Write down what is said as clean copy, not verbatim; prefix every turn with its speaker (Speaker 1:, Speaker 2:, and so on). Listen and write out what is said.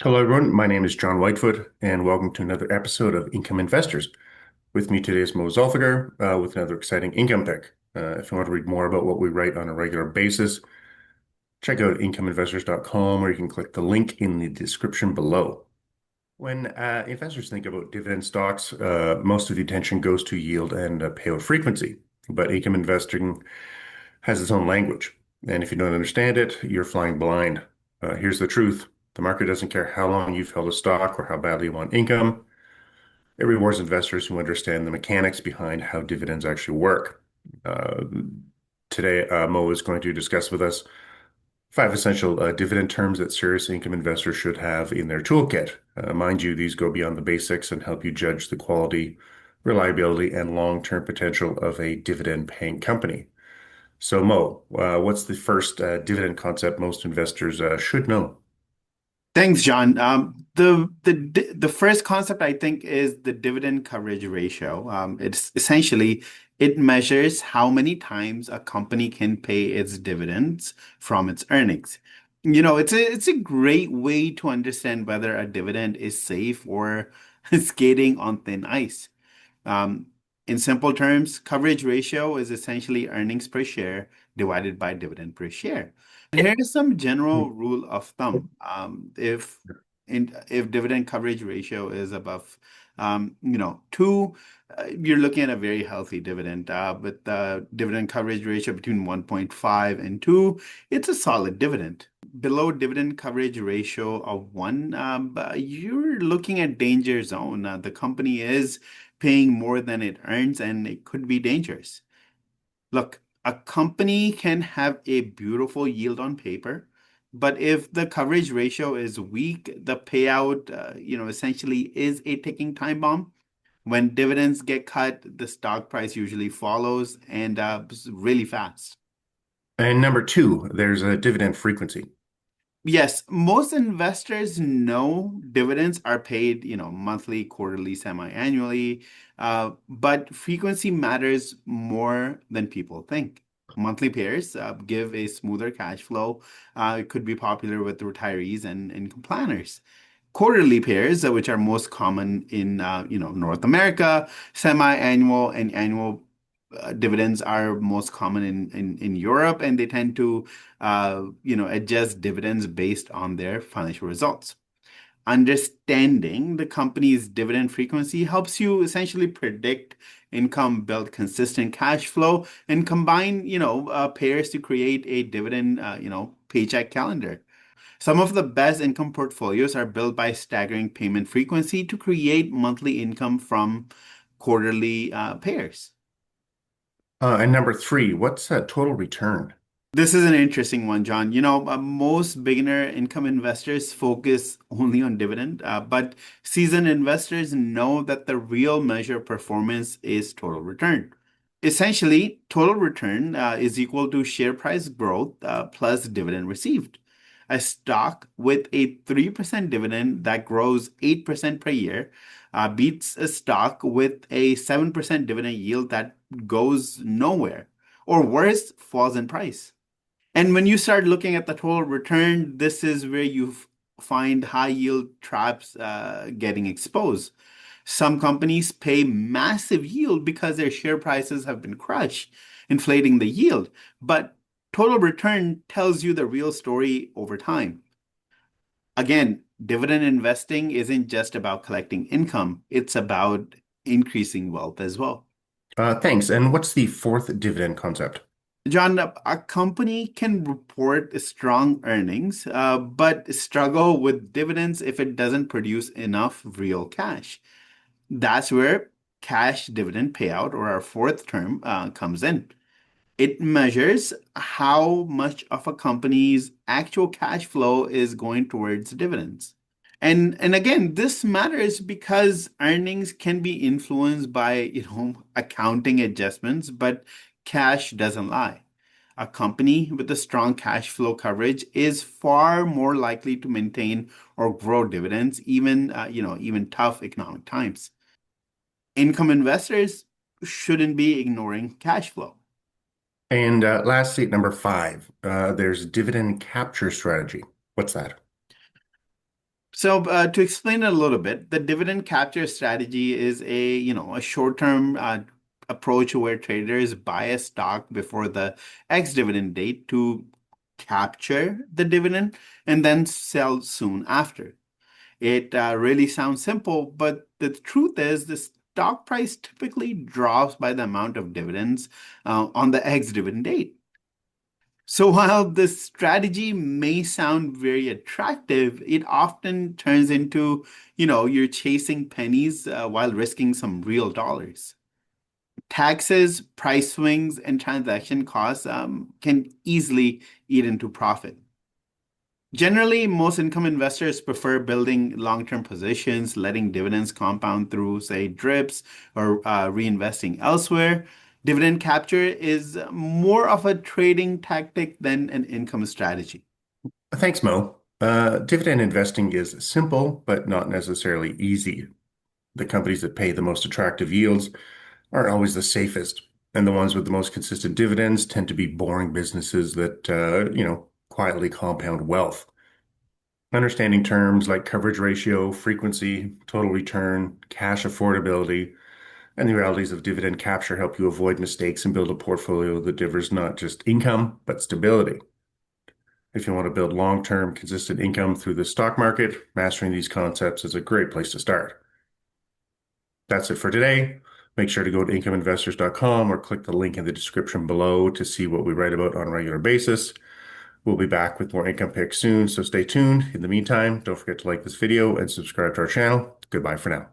Speaker 1: Hello, everyone. My name is John Whitefoot, and welcome to another episode of Income Investors. With me today is Mo Zulfiqar with another exciting income pick. If you want to read more about what we write on a regular basis, check out incomeinvestors.com, or you can click the link in the description below. When investors think about dividend stocks, most of the attention goes to yield and payout frequency. But income investing has its own language. And if you don't understand it, you're flying blind. Here's the truth. The market doesn't care how long you've held a stock or how badly you want income. It rewards investors who understand the mechanics behind how dividends actually work. Uh, Today, Mo is going to discuss with us five essential dividend terms that serious income investors should have in their toolkit. Mind you, these go beyond the basics and help you judge the quality, reliability, and long-term potential of a dividend-paying company. So, Mo, what's the first dividend concept most investors should know?
Speaker 2: Thanks, John. The first concept I think is the dividend coverage ratio. It's essentially it measures how many times a company can pay its dividends from its earnings. It's a great way to understand whether a dividend is safe or skating on thin ice. Um, in simple terms, coverage ratio is essentially earnings per share divided by dividend per share. Here is some general rule of thumb. If dividend coverage ratio is above, 2, you're looking at a very healthy dividend. With the dividend coverage ratio between 1.5 and 2, it's a solid dividend. Below dividend coverage ratio of 1, you're looking at danger zone. The company is paying more than it earns, and it could be dangerous. Look, a company can have a beautiful yield on paper, but if the coverage ratio is weak, the payout, essentially is a ticking time bomb. When dividends get cut, the stock price usually follows and really fast.
Speaker 1: And number two, there's a dividend frequency.
Speaker 2: Yes, most investors know dividends are paid, monthly, quarterly, semi-annually, but frequency matters more than people think. Monthly payers give a smoother cash flow. It could be popular with retirees and income planners. Quarterly pairs, which are most common in North America, semi-annual and annual dividends are most common in Europe, and they tend to adjust dividends based on their financial results. Understanding the company's dividend frequency helps you essentially predict income, build consistent cash flow, and combine pairs to create a dividend paycheck calendar. Some of the best income portfolios are built by staggering payment frequency to create monthly income from quarterly pairs.
Speaker 1: And number three, what's a total return?
Speaker 2: This is an interesting one, John. Most beginner income investors focus only on dividend, but seasoned investors know that the real measure of performance is total return. Essentially, total return is equal to share price growth plus dividend received. A stock with a 3% dividend that grows 8% per year beats a stock with a 7% dividend yield that goes nowhere, or worse, falls in price. And when you start looking at the total return, this is where you find high yield traps getting exposed. Some companies pay massive yield because their share prices have been crushed, inflating the yield. But total return tells you the real story over time. Again, dividend investing isn't just about collecting income, it's about increasing wealth as well.
Speaker 1: Thanks. And what's the fourth dividend concept?
Speaker 2: John, a company can report strong earnings, but struggle with dividends if it doesn't produce enough real cash. That's where cash dividend payout, or our fourth term, comes in. It measures how much of a company's actual cash flow is going towards dividends. And again, this matters because earnings can be influenced by, accounting adjustments, but cash doesn't lie. A company with a strong cash flow coverage is far more likely to maintain or grow dividends, even tough economic times. Income investors shouldn't be ignoring cash flow.
Speaker 1: And lastly, at number five, there's dividend capture strategy. What's that?
Speaker 2: So to explain it a little bit, the dividend capture strategy is a short-term approach where traders buy a stock before the ex-dividend date to capture the dividend and then sell soon after. It really sounds simple, but the truth is the stock price typically drops by the amount of dividends on the ex-dividend date. So while this strategy may sound very attractive, it often turns into, you're chasing pennies while risking some real dollars. Taxes, price swings, and transaction costs can easily eat into profit. Generally, most income investors prefer building long-term positions, letting dividends compound through, say, drips or reinvesting elsewhere. Dividend capture is more of a trading tactic than an income strategy.
Speaker 1: Thanks, Mo. Dividend investing is simple, but not necessarily easy. The companies that pay the most attractive yields aren't always the safest, and the ones with the most consistent dividends tend to be boring businesses that, quietly compound wealth. Understanding terms like coverage ratio, frequency, total return, cash affordability, and the realities of dividend capture help you avoid mistakes and build a portfolio that delivers not just income, but stability. If you want to build long-term consistent income through the stock market, mastering these concepts is a great place to start. That's it for today. Make sure to go to incomeinvestors.com or click the link in the description below to see what we write about on a regular basis. We'll be back with more income picks soon, so stay tuned. In the meantime, don't forget to like this video and subscribe to our channel. Goodbye for now.